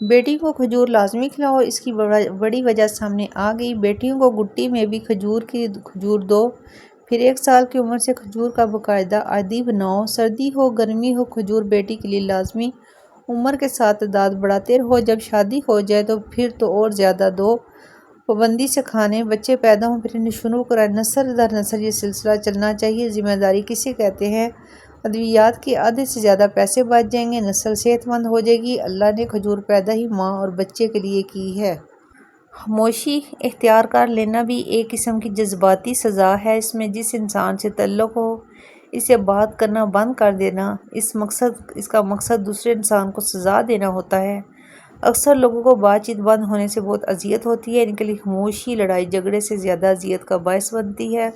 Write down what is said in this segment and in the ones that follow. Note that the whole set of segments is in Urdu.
بیٹی کو کھجور لازمی کھلاؤ، اس کی بڑی وجہ سامنے آ گئی۔ بیٹیوں کو گٹی میں بھی کھجور دو، پھر 1 سال کی عمر سے کھجور کا باقاعدہ عادی بناؤ۔ سردی ہو گرمی ہو کھجور بیٹی کے لیے لازمی۔ عمر کے ساتھ تعداد بڑھاتے رہو، جب شادی ہو جائے تو پھر تو اور زیادہ دو۔ پابندی سے کھانے، بچے پیدا ہوں پھر انہیں شروع کرائیں، نسل در نسل یہ سلسلہ چلنا چاہیے۔ ذمہ داری کسے کہتے ہیں؟ ادویات کے آدھے سے زیادہ پیسے بچ جائیں گے، نسل صحت مند ہو جائے گی۔ اللہ نے کھجور پیدا ہی ماں اور بچے کے لیے کی ہے۔ خاموشی اختیار کر لینا بھی ایک قسم کی جذباتی سزا ہے۔ اس میں جس انسان سے تعلق ہو اس سے بات کرنا بند کر دینا، اس کا مقصد دوسرے انسان کو سزا دینا ہوتا ہے۔ اکثر لوگوں کو بات چیت بند ہونے سے بہت اذیت ہوتی ہے، ان کے لیے خاموشی لڑائی جھگڑے سے زیادہ اذیت کا باعث بنتی ہے،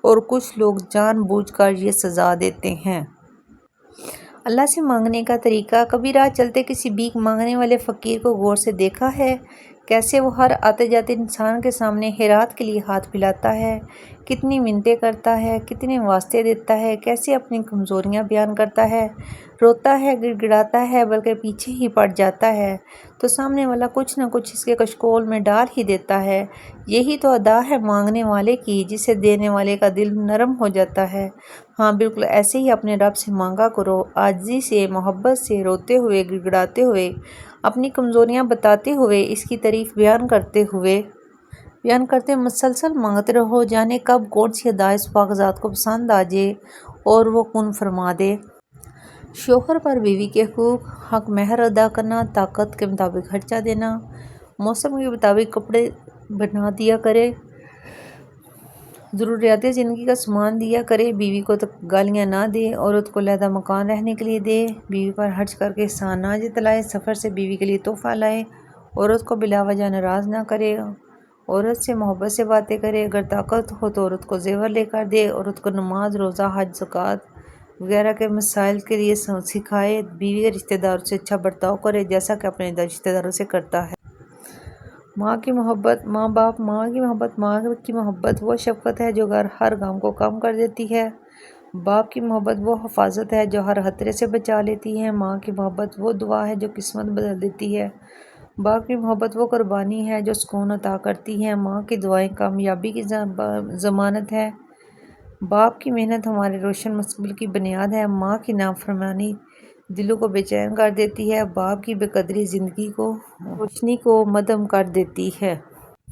اور کچھ لوگ جان بوجھ کر یہ سزا دیتے ہیں۔ اللہ سے مانگنے کا طریقہ، کبھی راہ چلتے کسی بھیک مانگنے والے فقیر کو غور سے دیکھا ہے؟ کیسے وہ ہر آتے جاتے انسان کے سامنے خیرات کے لیے ہاتھ پھیلاتا ہے، کتنی منتیں کرتا ہے، کتنے واسطے دیتا ہے، کیسے اپنی کمزوریاں بیان کرتا ہے، روتا ہے، گڑ گڑاتا ہے، بلکہ پیچھے ہی پڑ جاتا ہے تو سامنے والا کچھ نہ کچھ اس کے کشکول میں ڈال ہی دیتا ہے۔ یہی تو ادا ہے مانگنے والے کی، جسے دینے والے کا دل نرم ہو جاتا ہے۔ ہاں بالکل ایسے ہی اپنے رب سے مانگا کرو، عاجزی سے، محبت سے، روتے ہوئے، گڑ گڑاتے ہوئے، اپنی کمزوریاں بتاتے ہوئے، اس کی تعریف بیان کرتے مسلسل مانگتے رہو، جانے کب کون سی ادا اس پاک ذات کو پسند آ جائے اور وہ کن فرما دے۔ شوہر پر بیوی کے حقوق، حق مہر ادا کرنا، طاقت کے مطابق خرچہ دینا، موسم کے مطابق کپڑے بنا دیا کرے، ضروریات زندگی کا سامان دیا کرے، بیوی کو گالیاں نہ دے، عورت کو علیحدہ مکان رہنے کے لیے دے، بیوی پر خرچ کر کے احسان نہ جتلائے، سفر سے بیوی کے لیے تحفہ لائے، عورت کو بلا وجہ ناراض نہ کرے، عورت سے محبت سے باتیں کرے، اگر طاقت ہو تو عورت کو زیور لے کر دے، عورت کو نماز، روزہ، حج، زکوٰۃ وغیرہ کے مسائل کے لیے سکھائے، بیوی کے رشتہ داروں سے اچھا برتاؤ کرے جیسا کہ اپنے رشتہ داروں سے کرتا ہے۔ ماں کی محبت، ماں کی محبت وہ شفقت ہے جو ہر غم کو کم کر دیتی ہے۔ باپ کی محبت وہ حفاظت ہے جو ہر خطرے سے بچا لیتی ہے۔ ماں کی محبت وہ دعا ہے جو قسمت بدل دیتی ہے۔ باپ کی محبت وہ قربانی ہے جو سکون عطا کرتی ہے۔ ماں کی دعائیں کامیابی کی ضمانت ہے۔ باپ کی محنت ہمارے روشن مستقبل کی بنیاد ہے۔ ماں کی نافرمانی دلوں کو بے چین کر دیتی ہے، باپ کی بے قدری زندگی کو روشنی کو مدھم کر دیتی ہے۔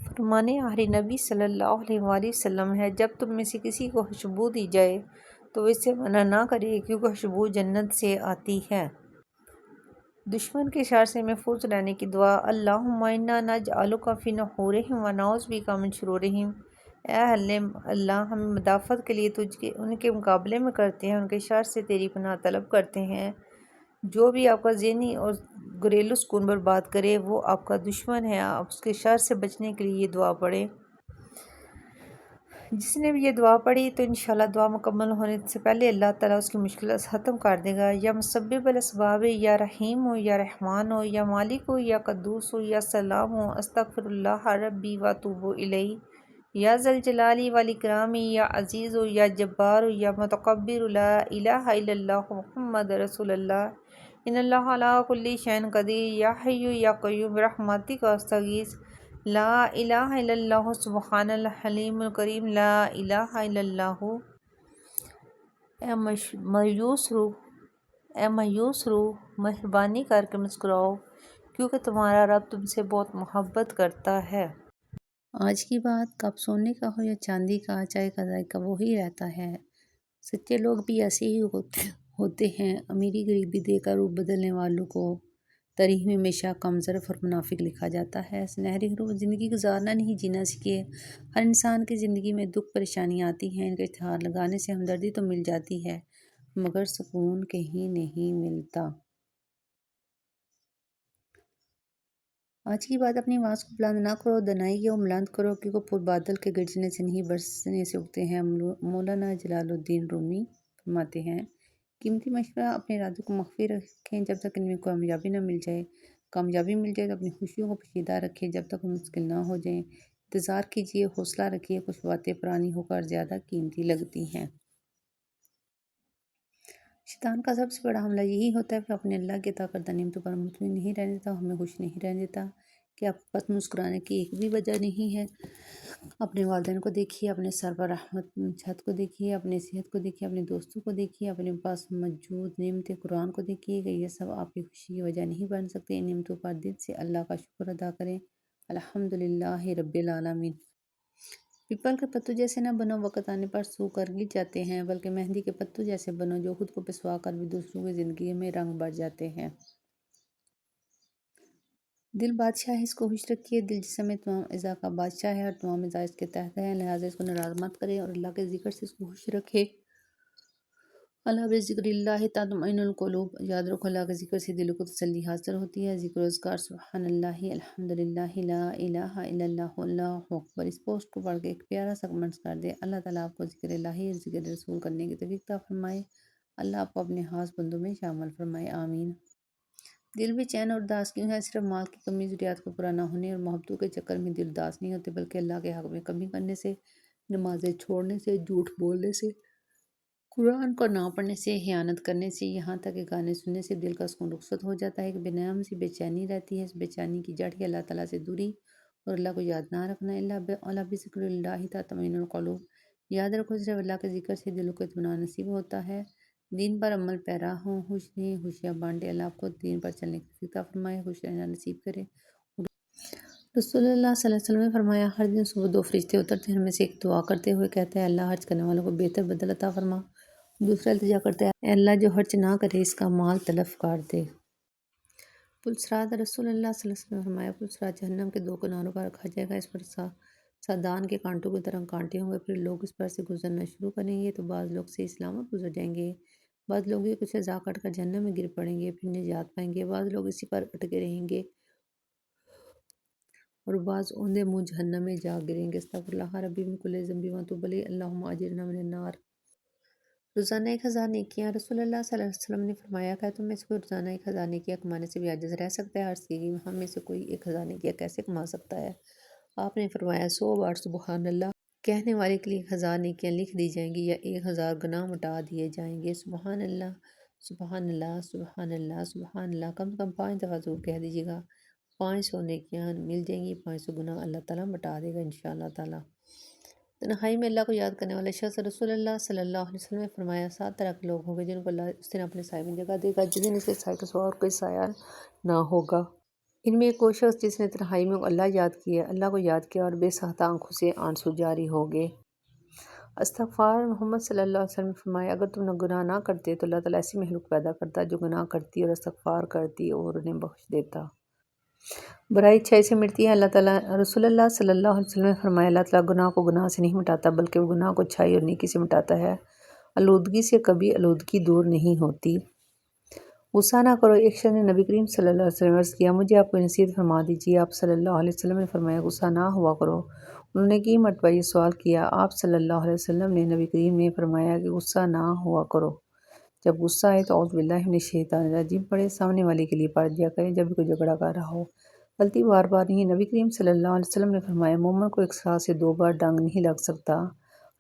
فرمان آخری نبی صلی اللہ علیہ وآلہ وسلم ہے، جب تم میں سے کسی کو خوشبو دی جائے تو وہ اس سے منع نہ کرے، کیونکہ خوشبو جنت سے آتی ہے۔ دشمن کے شر سے محفوظ رہنے کی دعا، اللہم انا نجعلک فی نحورہم ونعوذ بک من شرورہم۔ اے اللہ، ہم مدافعت کے لیے ان کے مقابلے میں کرتے ہیں، ان کے شر سے تیری پناہ طلب کرتے ہیں۔ جو بھی آپ کا ذہنی اور گھریلو سکون برباد کرے وہ آپ کا دشمن ہے، آپ اس کے شر سے بچنے کے لیے یہ دعا پڑھیں۔ جس نے بھی یہ دعا پڑھی تو انشاءاللہ دعا مکمل ہونے سے پہلے اللہ تعالیٰ اس کی مشکلات ختم کر دے گا۔ یا مسبب الاسباب، یا رحیم ہو یا رحمان ہو یا مالک ہو یا قدوس ہو یا سلام ہو، استغفر اللہ ربی واتوب الیہ، یا ذوالجلال والاکرام، یا عزیز ہو یا جبار ہو یا متکبر، لا الہ الا اللہ محمد رسول اللہ، ان اللہ علی کل شیء قدیر، یا حی یا قیوم برحمتک استغیث، لا الہ الا اللہ سبحان الحلیم الکریم، لا الہ الا اللہ۔ اے مایوس روح، مہربانی کر کے مسکراؤ، کیونکہ تمہارا رب تم سے بہت محبت کرتا ہے۔ آج کی بات کپ سونے کا ہو یا چاندی کا، چائے کا ذائقہ وہی رہتا ہے۔ سچے لوگ بھی ایسے ہی ہوتے ہیں، امیری غریبی دے کر روپ بدلنے والوں کو تاریخ میں ہمیشہ کمظرف اور منافق لکھا جاتا ہے۔ سنہری حروف زندگی گزارنا نہیں جینا سیکھے۔ ہر انسان کی زندگی میں دکھ پریشانیاں آتی ہیں، ان کا اشتہار لگانے سے ہمدردی تو مل جاتی ہے مگر سکون کہیں نہیں ملتا۔ آج کی بات، اپنی آواز کو بلند نہ کرو، دنائی کو بلند کرو، کیونکہ پھول بادل کے گرجنے سے نہیں برسنے سے اگتے ہیں۔ مولانا جلال الدین رومی فرماتے ہیں، قیمتی مشورہ، اپنے ارادوں کو مخفی رکھیں جب تک ان میں کامیابی نہ مل جائے، کامیابی مل جائے تو اپنی خوشیوں کو پوشیدہ رکھیں جب تک وہ مشکل نہ ہو جائیں، انتظار کیجیے، حوصلہ رکھیے، کچھ باتیں پرانی ہو کر زیادہ قیمتی لگتی ہیں۔ شیطان کا سب سے بڑا حملہ یہی ہوتا ہے کہ اپنے اللہ کی عطا کردہ نعمتوں پر مطمئن نہیں رہنے دیتا، ہمیں خوش نہیں رہنے دیتا کہ آپ کے پاس مسکرانے کی ایک بھی وجہ نہیں ہے۔ اپنے والدین کو دیکھیے، اپنے سر پر رحمت چھت کو دیکھیے، اپنی صحت کو دیکھیے، اپنے دوستوں کو دیکھیے، اپنے پاس موجود نعمت قرآن کو دیکھیے کہ یہ سب آپ کی خوشی کی وجہ نہیں بن سکتے۔ ان نعمتوں پر دل سے اللہ کا شکر ادا کریں۔ الحمدللہ رب العالمین۔ پیپل کے پتوں جیسے نہ بنو، وقت آنے پر سو کر گر جاتے ہیں، بلکہ مہندی کے پتوں جیسے بنو جو خود کو پسوا کر بھی دوسروں کی زندگی میں رنگ بھر جاتے ہیں۔ دل بادشاہ ہے، اس کو خوش رکھیے۔ دل جسم میں تمام اعضاء کا بادشاہ ہے اور تمام اعضاء اس کے تحت ہیں، لہٰذا اس کو ناراض مت کرے اور اللہ کے ذکر سے اس کو خوش رکھے۔ اللہ بذکر اللہ تطمئن القلوب۔ یاد رکھو اللہ کے ذکر سے دلوں کو تسلی حاصل ہوتی ہے۔ ذکر و اذکار سبحان اللہ، الحمدللہ، لا الہ الا اللہ، اللہ اکبر، اس پوسٹ کو پڑھ کے ایک پیارا سا کمنٹس کر دے۔ اللہ تعالیٰ آپ کو ذکر الہی اور ذکر رسول کرنے کی توفیق عطا فرمائے۔ اللہ آپ کو اپنے خاص بندوں میں شامل فرمائے، آمین۔ دل بے چین اور اداس کیوں ہے؟ صرف مال کی کمی، ضروریات کو پورا نہ ہونے اور محبتوں کے چکر میں دل اداس نہیں ہوتے، بلکہ اللہ کے حق میں کمی کرنے سے، نمازیں چھوڑنے سے، جھوٹ بولنے سے، قرآن کو نہ پڑھنے سے، خیانت کرنے سے، یہاں تک کہ گانے سننے سے دل کا سکون رخصت ہو جاتا ہے، ایک بے نام سی بے چینی رہتی ہے۔ اس بے چینی کی جڑ ہے اللہ تعالیٰ سے دوری اور اللہ کو یاد نہ رکھنا۔ اللہ بذکر اللہ تطمئن القلوب۔ یاد رکھو صرف اللہ کے ذکر سے دلوں کو اطمینان نصیب ہوتا ہے۔ دین پر عمل پیرا ہوں، خوش رہیں، خوشیاں بانٹے۔ اللہ آپ کو دین پر چلنے کی توفیق عطا فرمائے، خوش رہنا نصیب کرے۔ رسول اللہ صلی اللہ علیہ وسلم نے فرمایا، ہر دن صبح دو فرشتے اترتے ہیں، ان میں سے ایک دعا کرتے ہوئے کہتا ہے، اللہ خرچ کرنے والوں کو بہتر بدل عطا فرما۔ دوسرا التجا کرتا ہے، اے اللہ جو خرچ نہ کرے اس کا مال تلف کر دے۔ پلسرات۔ رسول اللہ صلی اللہ علیہ وسلم نے فرمایا، پلسرات جہنم کے دو کناروں پر رکھا جائے گا، اس پر سادان کے کانٹوں کی طرح کانٹے ہوں گے، پھر لوگ اس پر سے گزرنا شروع کریں گے تو بعض لوگ صحیح سلامت گزر جائیں گے، بعض لوگ کچھ اعضاء کٹ کر جہنم میں گر پڑیں گے پھر نجات پائیں گے، بعض لوگ اسی پر اٹکے رہیں گے اور بعض اوندے منہ جہنم میں جا گریں گے۔ استغفر اللہ ربی من کل ذنب واتوب الیہ، اللہم اجرنا من النار۔ روزانہ 1000 نیکیاں۔ رسول اللہ صلی اللہ علیہ وسلم نے فرمایا، کیا تم میں سے کوئی روزانہ 1000 نیکیاں کمانے سے بھی عاجز رہ سکتا ہے؟ عرض کی گئی، ہم میں سے کوئی 1000 نیکیاں کیسے کما سکتا ہے؟ آپ نے فرمایا، 100 بار سبحان اللہ کہنے والے کے لیے 1000 نیکیاں لکھ دی جائیں گی یا 1000 گناہ مٹا دیے جائیں گے۔ سبحان اللہ، سبحان اللہ، سبحان اللہ، سبحان اللہ کم سے کم 5 دفعہ ضرور کہہ دیجیے گا۔ 500 نیکیاں مل جائیں گی، 500 گناہ اللہ تعالیٰ مٹا دے گا انشاءاللہ تعالیٰ۔ تنہائی میں اللہ کو یاد کرنے والے شخص، رسول اللہ صلی اللہ علیہ وسلم نے فرمایا، 7 طرح کے لوگ ہوں گے جن کو اللہ اس دن اپنے سائے میں جگہ دے گا، جس دن اس کے سائے کے سوا اور کوئی سایہ نہ ہوگا۔ ان میں ایک وہ شخص جس نے تنہائی میں اللہ یاد کیا، اللہ کو یاد کیا اور بے ساختہ آنکھوں سے آنسو جاری ہو گئے۔ استغفار۔ محمد صلی اللہ علیہ وسلم نے فرمایا، اگر تم گناہ نہ کرتے تو اللہ تعالیٰ ایسی مخلوق پیدا کرتا جو گناہ کرتی اور استغفار کرتی اور انہیں بخش دیتا۔ برائی اچھائی سے مٹتی ہے۔ اللہ تعالیٰ رسول اللہ صلی اللہ علیہ وسلم نے فرمایا، اللہ تعالیٰ گناہ کو گناہ سے نہیں مٹاتا بلکہ وہ گناہ کو اچھائی اور نیکی سے مٹاتا ہے۔ آلودگی سے کبھی آلودگی دور نہیں ہوتی۔ غصہ نہ کرو۔ ایک شخص نے نبی کریم صلی اللہ علیہ وسلم عرض کیا، مجھے آپ کو نصیحت فرما دیجیے۔ آپ صلی اللہ علیہ وسلم نے فرمایا، غصہ نہ ہوا کرو۔ انہوں نے کئی مرتبہ یہ سوال کیا، آپ صلی اللہ علیہ وسلم نے نبی کریم نے فرمایا کہ غصہ نہ ہوا کرو۔ جب غصہ آئے تو اعوذ باللہ من الشیطان الرجیم پڑھے، سامنے والے کے لیے پڑھ دیا کریں جب بھی کوئی جھگڑا کر رہا ہو۔ غلطی بار بار نہیں۔ نبی کریم صلی اللہ علیہ وسلم نے فرمایا، مومن کو ایک ساتھ سے 2 بار ڈنگ نہیں لگ سکتا۔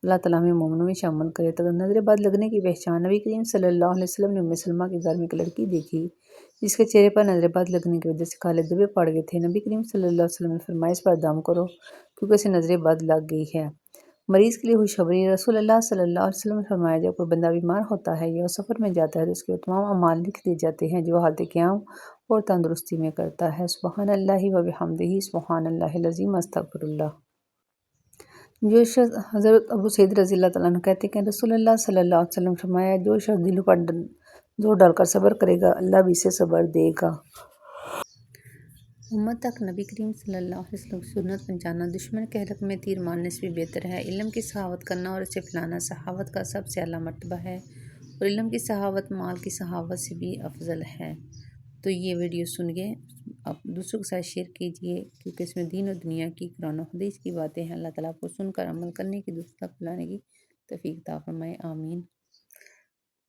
اللہ تعالیٰ ہمیں مومنوں میں شامل کرے۔ تو نظر بد لگنے کی پہچان۔ نبی کریم صلی اللہ علیہ وسلم نے ام سلمہ کے گھر میں ایک لڑکی دیکھی جس کے چہرے پر نظر بد لگنے کی وجہ سے کالے دھبے پڑ گئے تھے۔ نبی کریم صلی اللہ علیہ وسلم نے فرمایا، اس پر دم کرو کیونکہ اسے نظر بد لگ گئی ہے۔ مریض کے لیے خوشخبری۔ رسول اللہ صلی اللہ علیہ وسلم نے فرمایا، جب کوئی بندہ بیمار ہوتا ہے یا وہ سفر میں جاتا ہے تو اس کے تمام اعمال لکھ دیے جاتے ہیں جو حالت قیام اور تندرستی میں کرتا ہے۔ سبحان اللہ و بحمدہ، سبحان اللہ العظیم، استغفر اللہ۔ جو شخص حضرت ابو سعید رضی اللہ تعالیٰ عنہ کہتے ہیں کہ رسول اللہ صلی اللہ علیہ وسلم نے فرمایا، جو شخص دلوں پر زور ڈال کر صبر کرے گا اللہ بھی اسے صبر دے گا۔ امت تک نبی کریم صلی اللہ علیہ وسلم کی سنت پہنچانا دشمن کے حلق میں تیر مارنے سے بھی بہتر ہے۔ علم کی سخاوت کرنا اور اسے پھیلانا سخاوت کا سب سے اعلیٰ مرتبہ ہے، اور علم کی سخاوت مال کی سخاوت سے بھی افضل ہے۔ تو یہ ویڈیو سنیے، آپ دوسروں کے ساتھ شیئر کیجیے کیونکہ اس میں دین و دنیا کی قرآن و حدیث کی باتیں ہیں۔ اللہ تعالیٰ آپ کو سن کر عمل کرنے کی، دوسروں تک پھیلانے کی توفیق عطا فرمائے، آمین۔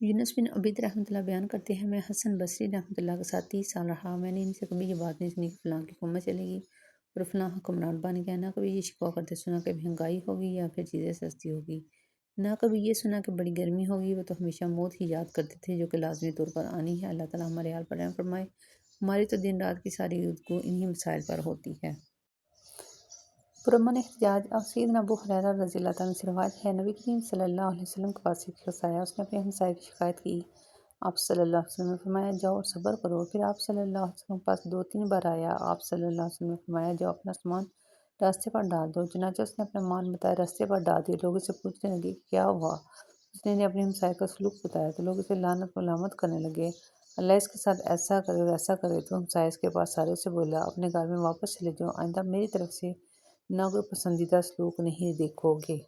یونس بن عبید رحمۃ اللہ بیان کرتے ہیں، میں حسن بصری رحمۃ اللہ کے ساتھ 30 سال رہا، میں نے ان سے کبھی یہ بات نہیں سنی کہ فلاں کی حکومت چلے گی اور فلاں حکمران بن گیا، نہ کبھی یہ شکوہ کرتے سنا کہ مہنگائی ہوگی یا پھر چیزیں سستی ہوگی۔ نہ کبھی یہ سنا کہ بڑی گرمی ہوگی، وہ تو ہمیشہ موت ہی یاد کرتے تھے جو کہ لازمی طور پر آنی ہے۔ اللہ تعالیٰ ہمارے حال پر رحم فرمائے۔ ہماری تو دن رات کی ساری گفتگو انہی مسائل پر ہوتی ہے۔ پرامن احتجاج اور سیدنا ابو ہریرہ رضی اللہ تعالیٰ عنہ سے روایت ہے، نبی کریم صلی اللہ علیہ وسلم کے پاس ایک شخص آیا، اس نے اپنے ہمسائے کی شکایت کی۔ آپ صلی اللہ علیہ وسلم نے فرمایا جاؤ اور صبر کرو۔ پھر آپ صلی اللہ علیہ وسلم کے پاس 2-3 بار آیا، آپ صلی اللہ علیہ وسلم نے فرمایا جاؤ اپنا سامان راستے پر ڈال دو۔ چنانچہ اس نے اپنا مال بتایا راستے پر ڈال دیا۔ لوگ اسے پوچھنے لگے کہ کیا ہوا؟ اس نے اپنے ہمسائے کا سلوک بتایا تو لوگ اسے لعنت ملامت کرنے لگے، اللہ اس کے ساتھ ایسا کرے اور ایسا کرے۔ تو ہمسایہ اس کے پاس سارے سے بولا اپنے گھر میں واپس چلے جاؤ، آئندہ میری طرف سے نہ کوئی پسندیدہ سلوک نہیں دیکھو گے۔